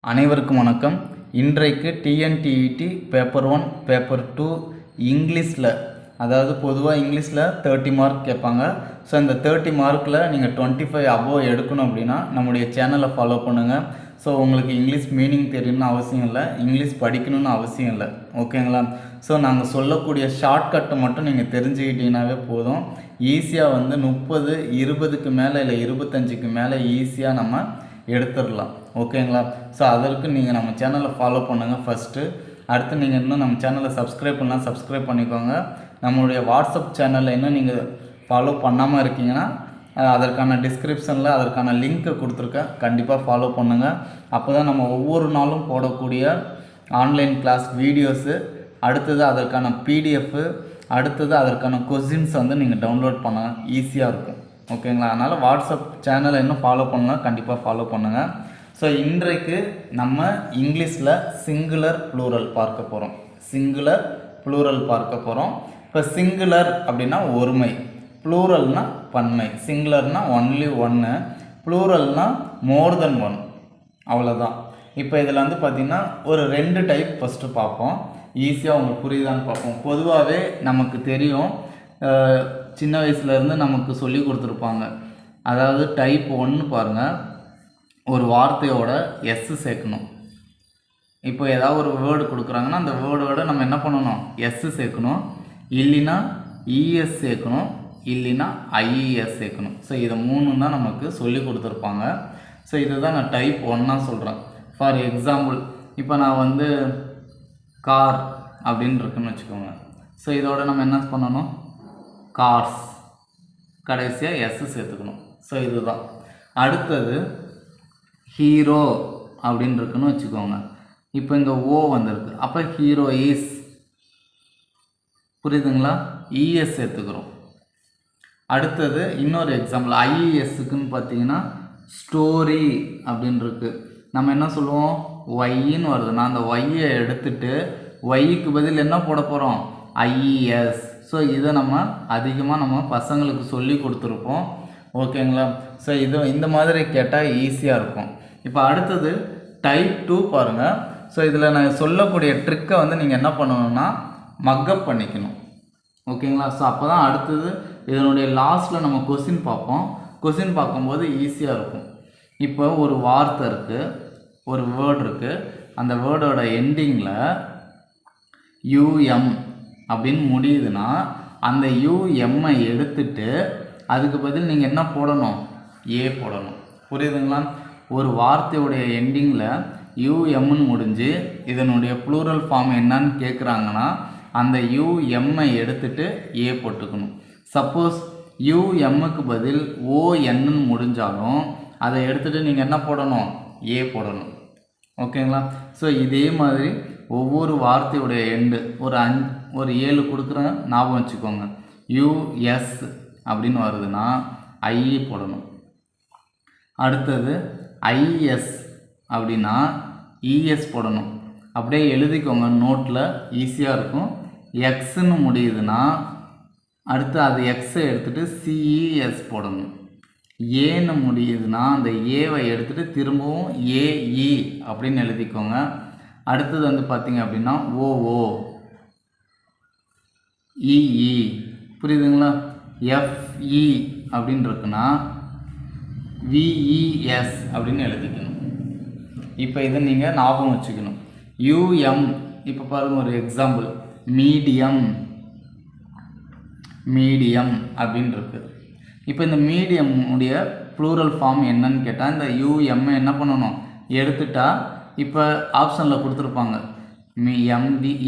அனைவருக்கும் வணக்கம். இன்றைக்கு டிஎன்டிஇடி பேப்பர் 1 பேப்பர் 2 இங்கிலீஷில், அதாவது பொதுவாக இங்கிலீஷில் 30 மார்க் கேட்பாங்க. ஸோ இந்த 30 மார்க்கில் நீங்கள் 25 அபோவ் எடுக்கணும் அப்படின்னா நம்முடைய சேனலை ஃபாலோ பண்ணுங்கள். ஸோ உங்களுக்கு இங்கிலீஷ் மீனிங் தெரியணும்னு அவசியம் இல்லை, இங்கிலீஷ் படிக்கணும்னு அவசியம் இல்லை, ஓகேங்களா? ஸோ நாங்கள் சொல்லக்கூடிய ஷார்ட்கட்டை மட்டும் நீங்கள் தெரிஞ்சுக்கிட்டீங்கன்னாவே போதும். ஈஸியாக 30, 20க்கு மேலே இல்லை 25க்கு மேலே ஈஸியாக நம்ம எடுத்துடலாம், ஓகேங்களா? ஸோ அதற்கு நீங்கள் நம்ம சேனலை ஃபாலோ பண்ணுங்கள் ஃபஸ்ட்டு. அடுத்து நீங்கள் இன்னும் நம்ம சேனலை சப்ஸ்கிரைப் பண்ணலாம், சப்ஸ்கிரைப் பண்ணிக்கோங்க. நம்மளுடைய வாட்ஸ்அப் சேனலில் இன்னும் நீங்கள் ஃபாலோ பண்ணாமல் இருக்கீங்கன்னா அதற்கான டிஸ்கிரிப்ஷனில் அதற்கான லிங்க்கை கொடுத்துருக்கேன், கண்டிப்பாக ஃபாலோ பண்ணுங்கள். அப்போ தான் நம்ம ஒவ்வொரு நாளும் போடக்கூடிய ஆன்லைன் கிளாஸ் வீடியோஸு, அடுத்தது அதற்கான பிடிஎஃப்பு, அடுத்தது அதற்கான கொஸ்டின்ஸ் நீங்கள் டவுன்லோட் பண்ண ஈஸியாக இருக்கும், ஓகேங்களா? அதனால் வாட்ஸ்அப் சேனலை இன்னும் ஃபாலோ பண்ணலாம், கண்டிப்பாக ஃபாலோ பண்ணுங்கள். ஸோ இன்றைக்கு நம்ம இங்கிலீஷில் சிங்குலர் ப்ளூரல் பார்க்க போகிறோம். சிங்குலர் ப்ளூரல் பார்க்க போகிறோம். இப்போ சிங்குலர் அப்படின்னா ஒருமை, ப்ளூரல்னா பன்மை. சிங்குலர்னா ஒன்லி ஒன்று, ப்ளூரல்னா மோர் தென் ஒன், அவ்வளோதான். இப்போ இதில் பார்த்திங்கன்னா ஒரு 2 டைப் ஃபஸ்ட்டு பார்ப்போம், ஈஸியாக உங்களுக்கு புரியுதான்னு பார்ப்போம். பொதுவாகவே நமக்கு தெரியும், சின்ன வயசுலேருந்து நமக்கு சொல்லி கொடுத்துருப்பாங்க. அதாவது டைப் 1 பாருங்கள், ஒரு வார்த்தையோட எஸ் சேர்க்கணும். இப்போ ஏதாவது ஒரு வேர்டு கொடுக்குறாங்கன்னா அந்த வேர்டோட நம்ம என்ன பண்ணணும், எஸ் சேர்க்கணும், இல்லைன்னா இஎஸ் சேர்க்கணும், இல்லைன்னா ஐஇஎஸ் சேர்க்கணும். ஸோ இதை 3 தான் நமக்கு சொல்லி கொடுத்துருப்பாங்க. ஸோ இதுதான் நான் டைப் 1 சொல்கிறேன். ஃபார் எக்ஸாம்பிள், இப்போ நான் கார் அப்படின்னு இருக்குன்னு வச்சுக்கோங்க. ஸோ இதோட நம்ம என்ன பண்ணணும், கார்ஸ், கடைசியாக எஸ் சேர்த்துக்கணும். ஸோ இதுதான். அடுத்தது ஹீரோ அப்படின்னு இருக்குன்னு வச்சுக்கோங்க. இப்போ இங்கே ஓ வந்திருக்கு, அப்போ ஹீரோ இஸ், புரியுதுங்களா? இஎஸ் சேர்த்துக்கிறோம். அடுத்தது இன்னொரு எக்ஸாம்பிள் ஐஇஎஸ்க்குன்னு பார்த்தீங்கன்னா ஸ்டோரி அப்படின்னு இருக்குது. நம்ம என்ன சொல்லுவோம், ஒய்ன்னு வருதுன்னா அந்த ஒய்யை எடுத்துட்டு ஒய்க்கு பதில் என்ன போட போகிறோம், ஐஇஎஸ். ஸோ இதை நம்ம அதிகமாக நம்ம பசங்களுக்கு சொல்லி கொடுத்துருப்போம், ஓகேங்களா? ஸோ இந்த மாதிரி கேட்டால் ஈஸியாக இருக்கும். இப்போ அடுத்தது டைப் 2 பாருங்கள். ஸோ இதில் நான் சொல்லக்கூடிய ட்ரிக்கை நீங்கள் என்ன பண்ணணும்னா மக்கப் பண்ணிக்கணும், ஓகேங்களா? ஸோ அப்போ தான் அடுத்தது இதனுடைய லாஸ்ட்டில் நம்ம கொஸ்டின் பார்ப்போம். கொஸ்டின் பார்க்கும்போது ஈஸியாக இருக்கும். இப்போ ஒரு வார்த்தை இருக்குது, ஒரு வேர்டு இருக்குது, அந்த வேர்டோட எண்டிங்கில் யூஎம் அப்படின்னு முடியுதுன்னா அந்த யூஎம்ஐ எடுத்துட்டு அதுக்கு பதில் நீங்கள் என்ன போடணும், ஏ போடணும், புரியுதுங்களா? ஒரு வார்த்தையுடைய எண்டிங்கில் யூஎம்னு முடிஞ்சு இதனுடைய ப்ளூரல் ஃபார்ம் என்னன்னு கேட்குறாங்கன்னா அந்த யூஎம்ஐ எடுத்துட்டு ஏ போட்டுக்கணும். சப்போஸ் யூஎம்முக்கு பதில் ஓஎன்னு முடிஞ்சாலும் அதை எடுத்துகிட்டு நீங்கள் என்ன போடணும், ஏ போடணும், ஓகேங்களா? ஸோ இதே மாதிரி ஒவ்வொரு வார்த்தையுடைய எண்டு ஒரு 7 கொடுக்குறேன், ஞாபகம் வச்சுக்கோங்க. யூஎஸ் அப்படின்னு வருதுன்னா ஐஇ போடணும். அடுத்தது ஐஎஸ் அப்படின்னா இஎஸ் போடணும். அப்படியே எழுதிக்கோங்க நோட்டில், ஈஸியாக இருக்கும். எக்ஸ்ன்னு முடியுதுன்னா அடுத்து அது எக்ஸை எடுத்துகிட்டு சிஇஎஸ் போடணும். ஏன்னு முடியுதுன்னா அந்த ஏவை எடுத்துகிட்டு திரும்பவும் ஏஇ அப்படின்னு எழுதிக்கோங்க. அடுத்தது பார்த்தீங்க அப்படின்னா ஓஓ இஇ, புரியுதுங்களா? எஃப்இ அப்படின்னு இருக்குன்னா விஇஎஸ் அப்படின்னு எழுதிக்கணும். இப்போ இதை நீங்கள் ஞாபகம் வச்சுக்கணும். யூஎம், இப்போ பாருங்கள் ஒரு எக்ஸாம்பிள், மீடியம் அப்படின்னு இருக்குது. இப்போ இந்த மீடியம் உடைய ப்ளூரல் ஃபார்ம் என்னன்னு கேட்டால் இந்த யூஎம்ஐ என்ன பண்ணணும், எடுத்துட்டா இப்போ ஆப்ஷனில் கொடுத்துருப்பாங்க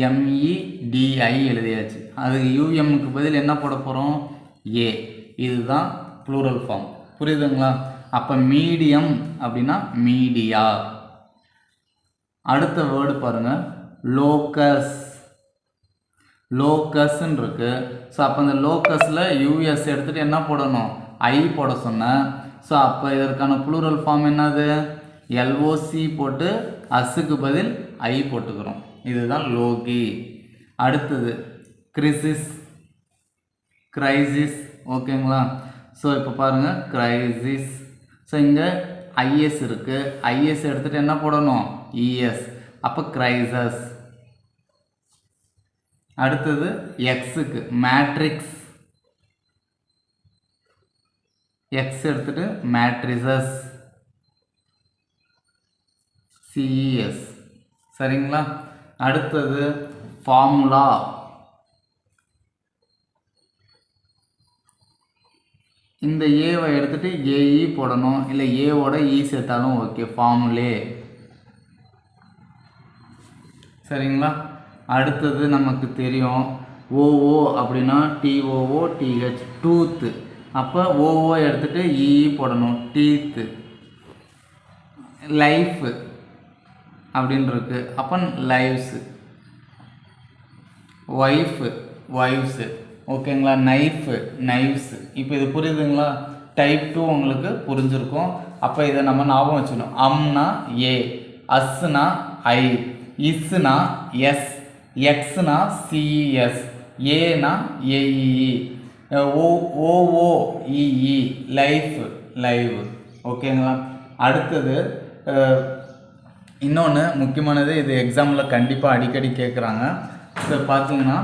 எம்இடிஐ எழுதியாச்சு. அதுக்கு யூஎம்முக்கு பதில் என்ன போட போகிறோம், ஏ. இதுதான் ப்ளூரல் ஃபார்ம், புரியுதுங்களா? அப்போ மீடியம் அப்படின்னா மீடியா. அடுத்த வேர்டு பாருங்கள், லோக்கஸ்ன்னு இருக்குது. ஸோ அப்போ இந்த லோக்கஸில் யூஎஸ் எடுத்துகிட்டு என்ன போடணும், ஐ போட சொன்னேன். ஸோ அப்போ இதற்கான ப்ளூரல் ஃபார்ம் என்னது, எல்ஓசி போட்டு அஸ்ஸுக்கு பதில் ஐ போட்டுக்கிறோம். இதுதான் லோகி. அடுத்தது கிரைசிஸ், ஓகேங்களா? ஸோ இப்போ பாருங்கள் கிரைசிஸ். ஸோ இங்கே ஐஎஸ் இருக்குது, ஐஎஸ் எடுத்துகிட்டு என்ன போடணும், இஎஸ். அப்போ கிரைசஸ். அடுத்தது எக்ஸுக்கு மேட்ரிக்ஸ், எக்ஸ் எடுத்துகிட்டு மேட்ரிசஸ், சிஇஎஸ். சரிங்களா? அடுத்தது ஃபார்முலா, இந்த ஏவை எடுத்துகிட்டு ஏஇ போடணும், இல்லை ஏவோட இ சேர்த்தாலும் ஓகே, ஃபார்முலே. சரிங்களா? அடுத்தது நமக்கு தெரியும் ஓஓ அப்படின்னா டிஓஓ டிஹெச், டூத்து. அப்போ ஓஓ எடுத்துகிட்டு இஇ போடணும், டீத்து. லைஃப் அப்படின்னு இருக்கு, அப்போ லைவ்ஸு. ஒய்ஃபு, ஒய்வ்ஸு. ஓகேங்களா? நைஃபு, நைவ்ஸு. இப்போ இது புரியுதுங்களா? டைப் 2 உங்களுக்கு புரிஞ்சிருக்கும். அப்போ இதை நம்ம ஞாபகம் வச்சுக்கணும். அம்னா ஏ, அஸ்னா ஐ, இஸ்னா எஸ், எக்ஸ்னா சிஇஎஸ், ஏனா ஏஇஇ, ஓஓஇஇ, லைஃப், லைவ். ஓகேங்களா? அடுத்தது இன்னொன்று முக்கியமானது, இது எக்ஸாமில் கண்டிப்பாக அடிக்கடி கேட்குறாங்க. இப்போ பார்த்தீங்கன்னா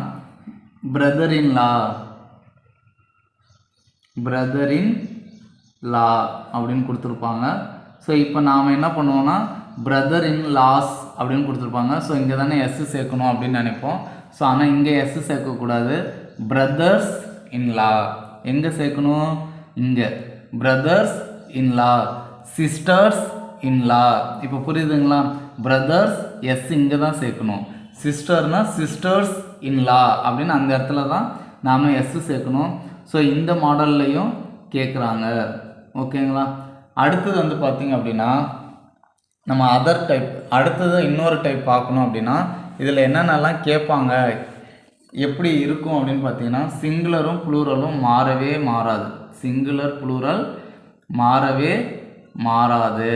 brother in law, brother in லா அப்படின்னு கொடுத்துருப்பாங்க. ஸோ இப்போ நாம் என்ன பண்ணுவோம்னா பிரதர் இன் லாஸ் அப்படின்னு கொடுத்துருப்பாங்க. ஸோ இங்கே தானே எஸ் சேர்க்கணும் அப்படின்னு நினைப்போம். ஸோ ஆனால் இங்கே எஸ் சேர்க்கக்கூடாது, பிரதர்ஸ் இன் லா. எங்கே சேர்க்கணும்? இங்கே பிரதர்ஸ் இன் லா, சிஸ்டர்ஸ் இன் லா. இப்போ புரியுதுங்களா? பிரதர்ஸ் எஸ் இங்கே தான் சேர்க்கணும், சிஸ்டர்னா சிஸ்டர்ஸ் இன் லா அப்படின்னு அந்த இடத்துல தான் நாம் எஸ் சேர்க்கணும். ஸோ இந்த மாடல்லையும் கேட்குறாங்க. ஓகேங்களா? அடுத்தது வந்து பார்த்திங்க அப்படின்னா நம்ம அதர் டைப், அடுத்தது இன்னொரு டைப் பார்க்கணும் அப்படின்னா இதில் என்னென்னலாம் கேட்பாங்க, எப்படி இருக்கும் அப்படின்னு பார்த்தீங்கன்னா சிங்குலரும் ப்ளூரலும் மாறவே மாறாது. சிங்குலர் ப்ளூரல் மாறவே மாறாது.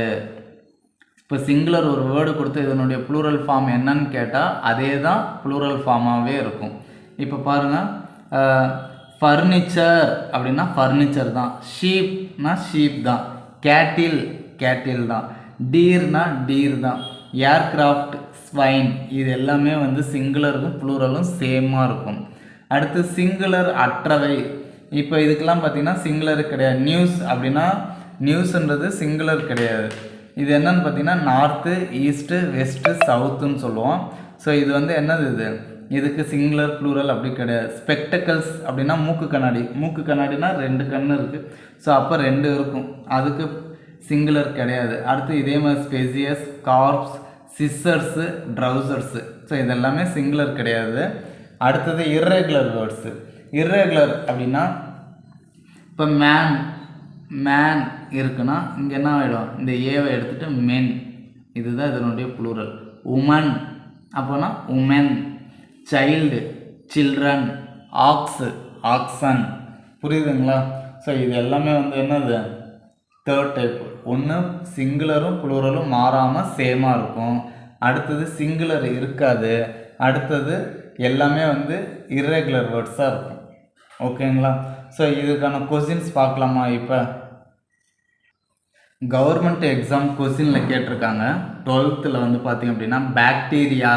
இப்போ சிங்குலர் ஒரு வேர்டு கொடுத்து இதனுடைய ப்ளூரல் ஃபார்ம் என்னன்னு கேட்டால் அதே தான் ப்ளூரல் ஃபார்மாகவே இருக்கும். இப்போ பாருங்கள், ஃபர்னிச்சர் அப்படின்னா ஃபர்னிச்சர் தான், ஷீப்னா ஷீப் தான், கேட்டில் கேட்டில் தான், டீர்னா டீர் தான், ஏர்க்ராஃப்ட் ஸ்வைன். இது எல்லாமே வந்து சிங்குலருக்கும் ப்ளூரலும் சேமாக இருக்கும். அடுத்து சிங்குலர் அற்றவை. இப்போ இதுக்கெல்லாம் பார்த்திங்கன்னா சிங்குலர் கிடையாது. நியூஸ் அப்படின்னா நியூஸுன்றது சிங்குலர் கிடையாது. இது என்னன்னு பார்த்தீங்கன்னா நார்த்து, ஈஸ்ட்டு, வெஸ்ட்டு, சவுத்துன்னு சொல்லுவோம். ஸோ இது வந்து என்னது, இதுக்கு சிங்குலர் ப்ளூரல் அப்படி கிடையாது. ஸ்பெக்டக்கல்ஸ் அப்படின்னா மூக்கு கண்ணாடி, மூக்கு கண்ணாடினா 2 கண்ணு இருக்குது. ஸோ அப்போ 2 இருக்கும், அதுக்கு சிங்குலர் கிடையாது. அடுத்து இதே மாதிரி ஸ்பெசியஸ், கார்ப்ஸ், சிஸ்ஸர்ஸு, ட்ரௌசர்ஸு. ஸோ இதெல்லாமே சிங்குலர் கிடையாது. அடுத்தது இர்ரெகுலர் வேர்ட்ஸு. இர்ரெகுலர் அப்படின்னா இப்போ மேன், மேன் இருக்குன்னா இங்கே என்ன ஆகிடும், இந்த ஏவை எடுத்துகிட்டு மென், இதுதான் இதனுடைய ப்ளூரல். உமன் அப்போனா women, child, children, aux, action. புரியுதுங்களா? ஸோ இது எல்லாமே வந்து என்னது, தேர்ட் டைப். ஒன்று சிங்குலரும் ப்ளூரலும் மாறாமல் சேமாக இருக்கும், அடுத்தது சிங்குலர் இருக்காது, அடுத்தது எல்லாமே வந்து இர்ரெகுலர் வேர்ட்ஸாக இருக்கும். ஓகேங்களா? ஸோ இதுக்கான கொஸ்டின்ஸ் பார்க்கலாமா? இப்போ கவர்மெண்ட் எக்ஸாம் கொஸ்டினில் கேட்டிருக்காங்க. 12th வந்து பார்த்திங்க அப்படின்னா பாக்டீரியா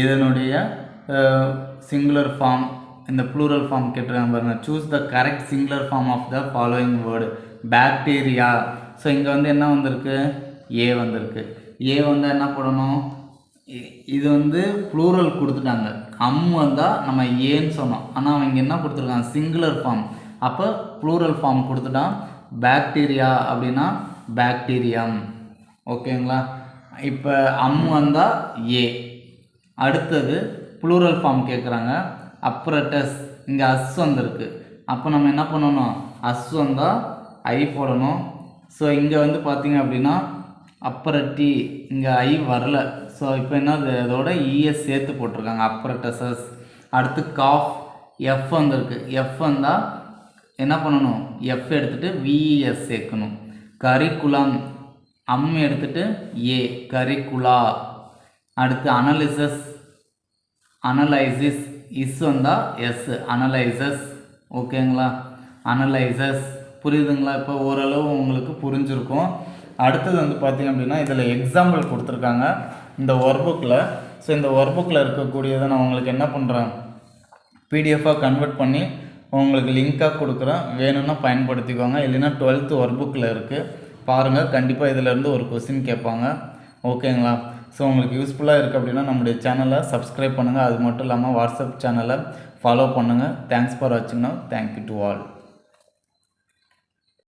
இதனுடைய சிங்குலர் ஃபார்ம், இந்த ப்ளூரல் ஃபார்ம் கேட்டிருக்காங்க பாருங்கள். Choose the correct singular form of the following word. Bacteria. So இங்கே வந்து என்ன வந்திருக்கு, ஏ வந்திருக்கு. ஏ வந்து என்ன போடணும், இது வந்து ப்ளூரல் கொடுத்துட்டாங்க, வந்தால் நம்ம ஏன்னு சொன்னோம். ஆனால் அவங்க என்ன கொடுத்துருக்காங்க, சிங்குலர் ஃபார்ம். அப்போ ப்ளூரல் ஃபார்ம் கொடுத்துட்டான். பாக்டீரியா அப்படின்னா பாக்டீரியம். ஓகேங்களா? இப்போ வந்தால் ஏ. அடுத்தது ப்ளூரல் ஃபார்ம் கேட்குறாங்க, அப்ரட்டஸ். இங்கே அஸ் வந்திருக்கு, அப்போ நம்ம என்ன பண்ணணும், அஸ் வந்தால் ஐ போடணும். ஸோ இங்கே வந்து பார்த்திங்க அப்படின்னா அப்பரட்டி, இங்கே ஐ வரல. ஸோ இப்போ என்னது, அதோட இஎஸ் சேர்த்து போட்டிருக்காங்க, அப்ரட்டசஸ். அடுத்து காஃப், எஃப் வந்திருக்கு, எஃப் வந்தால் என்ன பண்ணணும், எஃப் எடுத்துகிட்டு விஇஎஸ் சேர்க்கணும். கரிக்குலம், எடுத்துகிட்டு ஏ, கரிக்குலா. அடுத்து அனலிசஸ், அனலைசிஸ், இஸ் வந்தால் எஸ், அனலைசஸ். ஓகேங்களா? அனலைசஸ். புரியுதுங்களா? இப்போ ஓரளவு உங்களுக்கு புரிஞ்சிருக்கும். அடுத்தது வந்து பார்த்திங்க அப்படின்னா இதில் எக்ஸாம்பிள் கொடுத்துருக்காங்க இந்த ஒர்க் புக்கில். ஸோ இந்த ஒர்க் புக்கில் இருக்கக்கூடியதை நான் உங்களுக்கு என்ன பண்ணுறேன், பிடிஎஃபாக கன்வெர்ட் பண்ணி உங்களுக்கு லிங்காக கொடுக்குறேன், வேணும்னா பயன்படுத்திக்கோங்க. இல்லைன்னா 12th ஒர்க் புக்கில் இருக்குது பாருங்கள், கண்டிப்பாக இதிலேருந்து ஒரு கொஸ்டின் கேட்பாங்க. ஓகேங்களா? ஸோ உங்களுக்கு யூஸ்ஃபுல்லாக இருக்குது அப்படின்னா நம்முடைய சேனலை சப்ஸ்கிரைப் பண்ணுங்கள். அது மட்டும் இல்லாமல் வாட்ஸ்அப் சேனலை ஃபாலோ பண்ணுங்கள். தேங்க்ஸ் ஃபார் வாட்சிங். Now thank you to all.